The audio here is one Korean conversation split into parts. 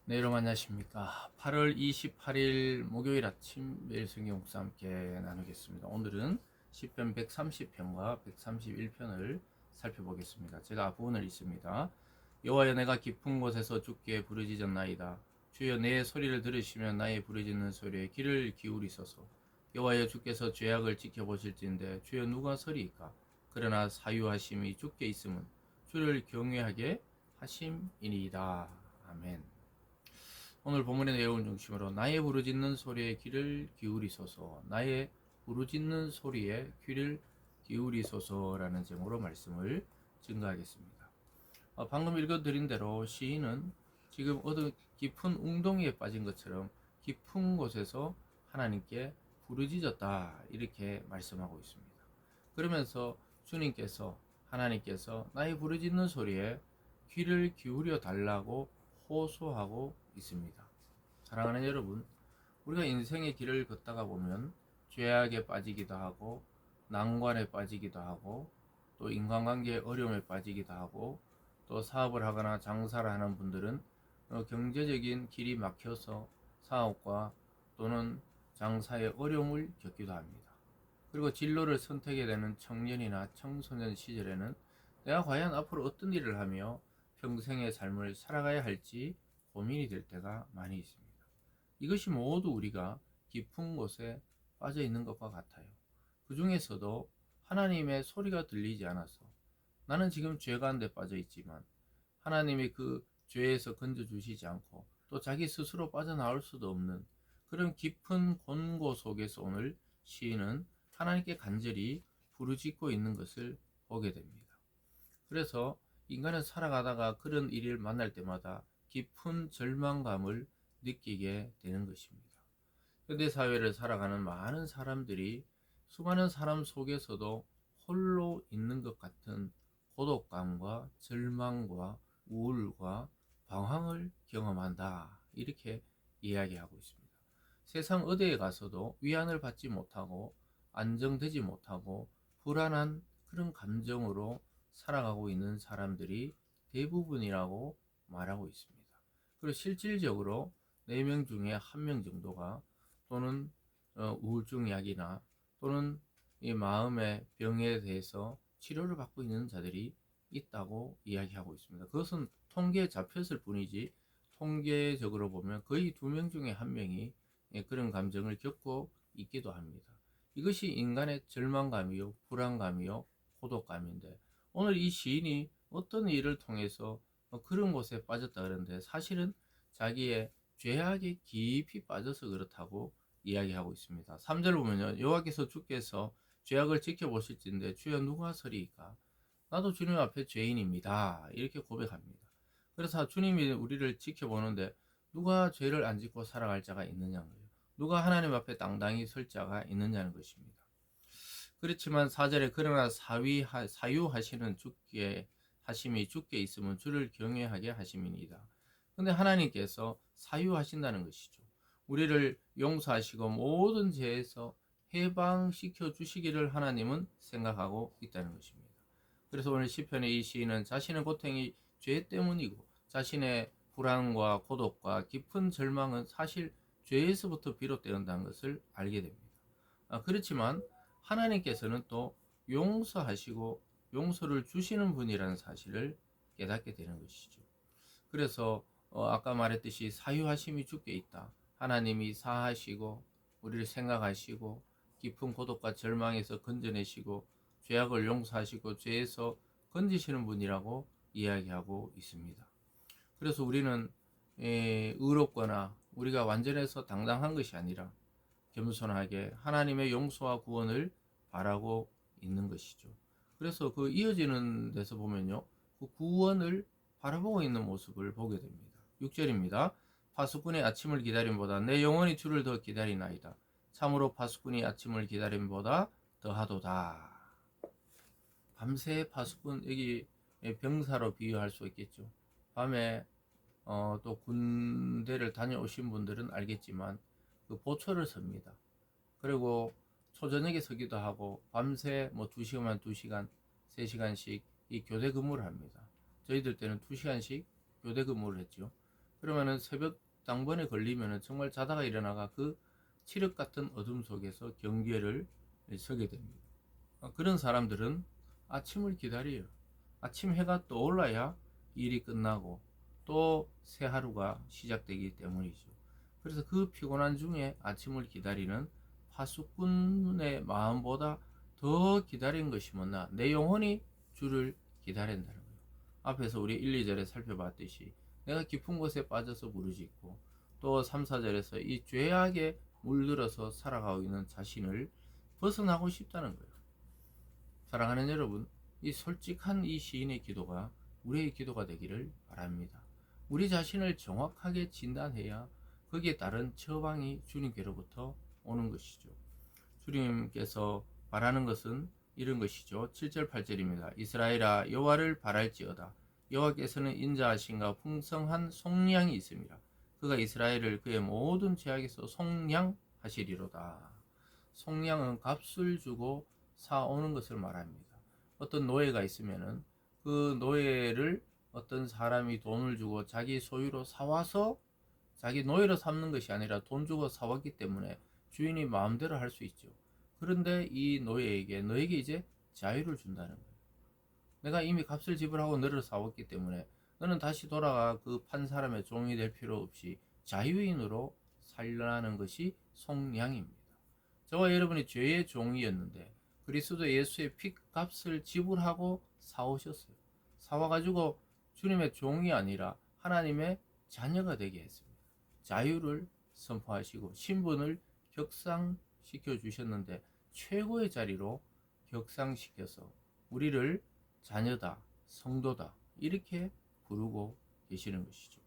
네, 여러분 안녕하십니까. 8월 28일 목요일 아침 매일 성경 묵상 함께 나누겠습니다. 오늘은 시편 130편과 131편을 살펴보겠습니다. 제가 부분을 읽습니다. 여호와여, 내가 깊은 곳에서 주께 부르짖었나이다. 주여, 내 소리를 들으시면 나의 부르짖는 소리에 귀를 기울이소서. 여호와여, 주께서 죄악을 지켜보실진데 주여, 누가 서리이까? 그러나 사유하심이 주께 있음은 주를 경외하게 하심이니이다. 아멘. 오늘 본문의 내용을 중심으로 나의 부르짖는 소리에 귀를 기울이소서, 나의 부르짖는 소리에 귀를 기울이소서라는 제목으로 말씀을 증거하겠습니다. 방금 읽어드린 대로 시인은 지금 어느 깊은 웅덩이에 빠진 것처럼 깊은 곳에서 하나님께 부르짖었다, 이렇게 말씀하고 있습니다. 그러면서 주님께서, 하나님께서 나의 부르짖는 소리에 귀를 기울여 달라고 호소하고 있습니다. 사랑하는 여러분, 우리가 인생의 길을 걷다가 보면 죄악에 빠지기도 하고, 난관에 빠지기도 하고, 또 인간관계의 어려움에 빠지기도 하고, 또 사업을 하거나 장사를 하는 분들은 경제적인 길이 막혀서 사업과 또는 장사의 어려움을 겪기도 합니다. 그리고 진로를 선택해야 되는 청년이나 청소년 시절에는 내가 과연 앞으로 어떤 일을 하며 평생의 삶을 살아가야 할지 고민이 될 때가 많이 있습니다. 이것이 모두 우리가 깊은 곳에 빠져 있는 것과 같아요. 그 중에서도 하나님의 소리가 들리지 않아서 나는 지금 죄 가운데 빠져 있지만 하나님이 그 죄에서 건져주시지 않고 또 자기 스스로 빠져나올 수도 없는 그런 깊은 곤고 속에서 오늘 시인은 하나님께 간절히 부르짖고 있는 것을 보게 됩니다. 그래서 인간은 살아가다가 그런 일을 만날 때마다 깊은 절망감을 느끼게 되는 것입니다. 현대 사회를 살아가는 많은 사람들이 수많은 사람 속에서도 홀로 있는 것 같은 고독감과 절망과 우울과 방황을 경험한다, 이렇게 이야기하고 있습니다. 세상 어디에 가서도 위안을 받지 못하고 안정되지 못하고 불안한 그런 감정으로 살아가고 있는 사람들이 대부분이라고 말하고 있습니다. 그리고 실질적으로 4명 중에 1명 정도가 또는 우울증 약이나 또는 이 마음의 병에 대해서 치료를 받고 있는 자들이 있다고 이야기하고 있습니다. 그것은 통계에 잡혔을 뿐이지 통계적으로 보면 거의 2명 중에 1명이 그런 감정을 겪고 있기도 합니다. 이것이 인간의 절망감이요, 불안감이요, 고독감인데, 오늘 이 시인이 어떤 일을 통해서 그런 곳에 빠졌다 그러는데, 사실은 자기의 죄악에 깊이 빠져서 그렇다고 이야기하고 있습니다. 3절 보면요, 여호와께서 주께서 죄악을 지켜보실진데 주여, 누가 서리이까? 나도 주님 앞에 죄인입니다, 이렇게 고백합니다. 그래서 주님이 우리를 지켜보는데 누가 죄를 안 짓고 살아갈 자가 있느냐는 거예요. 누가 하나님 앞에 당당히 설 자가 있느냐는 것입니다. 그렇지만 4절에 그러나 사유하시는 주께 하심이 주께 있으면 주를 경외하게 하심이니이다. 근데 하나님께서 사유하신다는 것이죠. 우리를 용서하시고 모든 죄에서 해방시켜 주시기를 하나님은 생각하고 있다는 것입니다. 그래서 오늘 시편의 이 시인은 자신의 고통이 죄 때문이고 자신의 불안과 고독과 깊은 절망은 사실 죄에서부터 비롯되었다는 것을 알게 됩니다. 그렇지만 하나님께서는 또 용서하시고 용서를 주시는 분이라는 사실을 깨닫게 되는 것이죠. 그래서 아까 말했듯이 사유하심이 주께 있다. 하나님이 사하시고 우리를 생각하시고 깊은 고독과 절망에서 건져내시고 죄악을 용서하시고 죄에서 건지시는 분이라고 이야기하고 있습니다. 그래서 우리는 의롭거나 우리가 완전해서 당당한 것이 아니라 겸손하게 하나님의 용서와 구원을 바라고 있는 것이죠. 그래서 그 이어지는 데서 보면요, 그 구원을 바라보고 있는 모습을 보게 됩니다. 6절입니다. 파수꾼의 아침을 기다림보다 내 영혼이 주를 더 기다리나이다. 참으로 파수꾼이 아침을 기다림보다 더하도다. 밤새 파수꾼, 여기 병사로 비유할 수 있겠죠. 밤에 또 군대를 다녀오신 분들은 알겠지만 그 보초를 섭니다. 그리고 초저녁에 서기도 하고 밤새 뭐 2시간, 2시간, 3시간씩 이 교대 근무를 합니다. 저희들 때는 2시간씩 교대 근무를 했죠. 그러면은 새벽 당번에 걸리면은 정말 자다가 일어나가 그 칠흑 같은 어둠 속에서 경계를 서게 됩니다. 그런 사람들은 아침을 기다려요. 아침 해가 떠올라야 일이 끝나고 또 새 하루가 시작되기 때문이죠. 그래서 그 피곤한 중에 아침을 기다리는 파수꾼의 마음보다 더 기다린 것이 뭐냐? 내 영혼이 주를 기다린다는 거예요. 앞에서 우리 1, 2절에 살펴봤듯이 내가 깊은 곳에 빠져서 부르짖고 또 3, 4절에서 이 죄악에 물들어서 살아가고 있는 자신을 벗어나고 싶다는 거예요. 사랑하는 여러분, 이 솔직한 이 시인의 기도가 우리의 기도가 되기를 바랍니다. 우리 자신을 정확하게 진단해야 거기에 따른 처방이 주님께로부터 오는 것이죠. 주님께서 바라는 것은 이런 것이죠. 7절 8절입니다. 이스라엘아 여호와를 바랄지어다. 여호와께서는 인자하신가 풍성한 속량이 있습니다. 그가 이스라엘을 그의 모든 죄악에서 속량하시리로다. 속량은 값을 주고 사오는 것을 말합니다. 어떤 노예가 있으면은 그 노예를 어떤 사람이 돈을 주고 자기 소유로 사와서 자기 노예로 삼는 것이 아니라 돈 주고 사왔기 때문에 주인이 마음대로 할 수 있죠. 그런데 이 노예에게 너에게 이제 자유를 준다는 거예요. 내가 이미 값을 지불하고 너를 사왔기 때문에 너는 다시 돌아가 그 판 사람의 종이 될 필요 없이 자유인으로 살라는 것이 속량입니다. 저와 여러분이 죄의 종이었는데 그리스도 예수의 핏값을 지불하고 사오셨어요. 사와가지고 주님의 종이 아니라 하나님의 자녀가 되게 했습니다. 자유를 선포하시고 신분을 격상시켜 주셨는데 최고의 자리로 격상시켜서 우리를 자녀다, 성도다 이렇게 부르고 계시는 것이죠.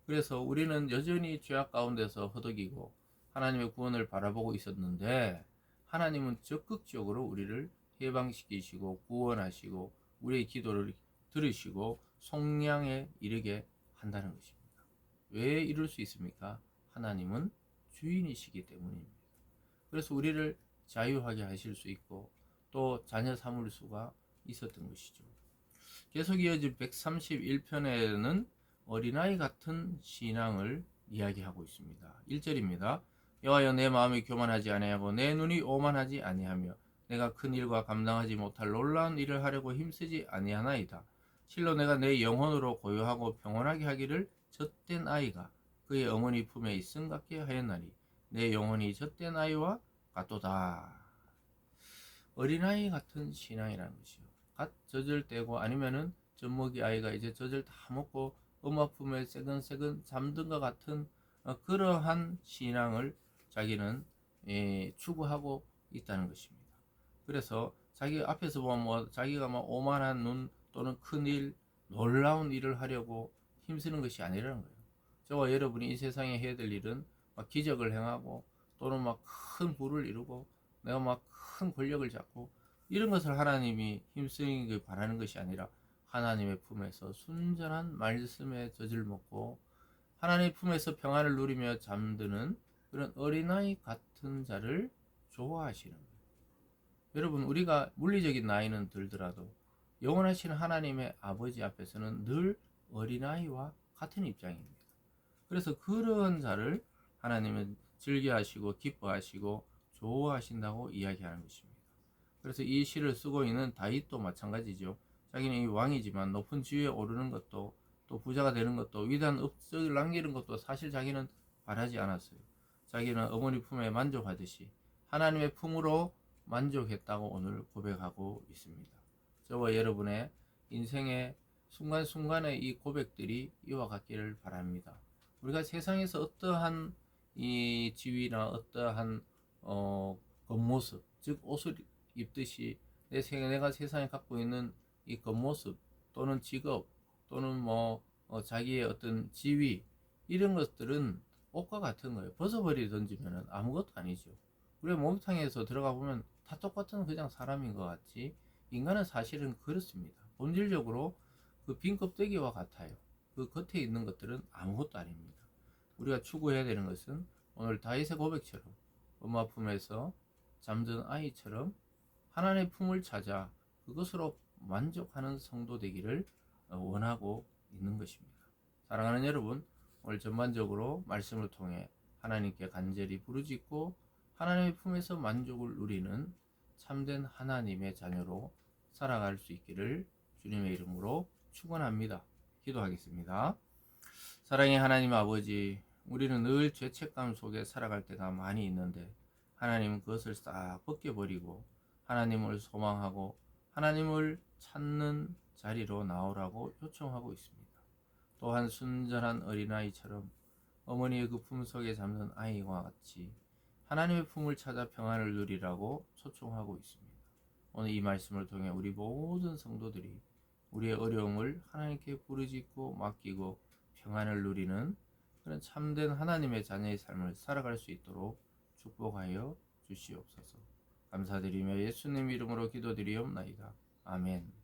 그래서 우리는 여전히 죄악 가운데서 허덕이고 하나님의 구원을 바라보고 있었는데 하나님은 적극적으로 우리를 해방시키시고 구원하시고 우리의 기도를 들으시고 속량에 이르게 한다는 것입니다. 왜 이룰 수 있습니까? 하나님은 주인이시기 때문입니다. 그래서 우리를 자유하게 하실 수 있고 또 자녀 삼을 수가 있었던 것이죠. 계속 이어진 131편에는 어린아이 같은 신앙을 이야기하고 있습니다. 1절입니다. 여호와여 내 마음이 교만하지 아니하고 내 눈이 오만하지 아니하며 내가 큰 일과 감당하지 못할 놀라운 일을 하려고 힘쓰지 아니하나이다. 실로 내가 내 영혼으로 고요하고 평온하게 하기를 젖된 아이가 그의 어머니 품에 있음 같게 하였나니 내 영혼이 젖된 아이와 같도다. 어린아이 같은 신앙이라는 것이요. 갓 젖을 떼고 아니면은 젖먹이 아이가 이제 젖을 다 먹고 엄마 품에 새근새근 잠든 것 같은 그러한 신앙을 자기는 추구하고 있다는 것입니다. 그래서 자기 앞에서 보면 뭐 자기가 막 오만한 눈 또는 큰일 놀라운 일을 하려고 힘쓰는 것이 아니라는 거예요. 저와 여러분이 이 세상에 해야 될 일은 막 기적을 행하고 또는 막 큰 부를 이루고 내가 막 큰 권력을 잡고 이런 것을 하나님이 힘쓰기 바라는 것이 아니라 하나님의 품에서 순전한 말씀의 젖을 먹고 하나님의 품에서 평안을 누리며 잠드는 그런 어린아이 같은 자를 좋아하시는 거예요. 여러분 우리가 물리적인 나이는 들더라도 영원하신 하나님의 아버지 앞에서는 늘 어린아이와 같은 입장입니다. 그래서 그런 자를 하나님은 즐겨하시고 기뻐하시고 좋아하신다고 이야기하는 것입니다. 그래서 이 시를 쓰고 있는 다윗도 마찬가지죠. 자기는 이 왕이지만 높은 지위에 오르는 것도 또 부자가 되는 것도 위대한 업적을 남기는 것도 사실 자기는 바라지 않았어요. 자기는 어머니 품에 만족하듯이 하나님의 품으로 만족했다고 오늘 고백하고 있습니다. 저와 여러분의 인생의 순간순간의 이 고백들이 이와 같기를 바랍니다. 우리가 세상에서 어떠한 이 지위나 어떠한 겉모습, 즉 옷을 입듯이 내가 세상에 갖고 있는 이 겉모습 또는 직업 또는 뭐 자기의 어떤 지위 이런 것들은 옷과 같은 거예요. 벗어버리 던지면 아무것도 아니죠. 우리 목욕탕에서 들어가 보면 다 똑같은 그냥 사람인 것 같지 인간은 사실은 그렇습니다. 본질적으로 그 빈 껍데기와 같아요. 그 겉에 있는 것들은 아무것도 아닙니다. 우리가 추구해야 되는 것은 오늘 다윗의 고백처럼 엄마 품에서 잠든 아이처럼 하나님의 품을 찾아 그것으로 만족하는 성도 되기를 원하고 있는 것입니다. 사랑하는 여러분, 오늘 전반적으로 말씀을 통해 하나님께 간절히 부르짖고 하나님의 품에서 만족을 누리는 참된 하나님의 자녀로 살아갈 수 있기를 주님의 이름으로 축원합니다. 기도하겠습니다. 사랑의 하나님 아버지, 우리는 늘 죄책감 속에 살아갈 때가 많이 있는데 하나님은 그것을 싹 벗겨버리고 하나님을 소망하고 하나님을 찾는 자리로 나오라고 요청하고 있습니다. 또한 순전한 어린아이처럼 어머니의 그 품속에 잠든 아이와 같이 하나님의 품을 찾아 평안을 누리라고 초청하고 있습니다. 오늘 이 말씀을 통해 우리 모든 성도들이 우리의 어려움을 하나님께 부르짖고 맡기고 평안을 누리는 그런 참된 하나님의 자녀의 삶을 살아갈 수 있도록 축복하여 주시옵소서. 감사드리며 예수님 이름으로 기도드리옵나이다. 아멘.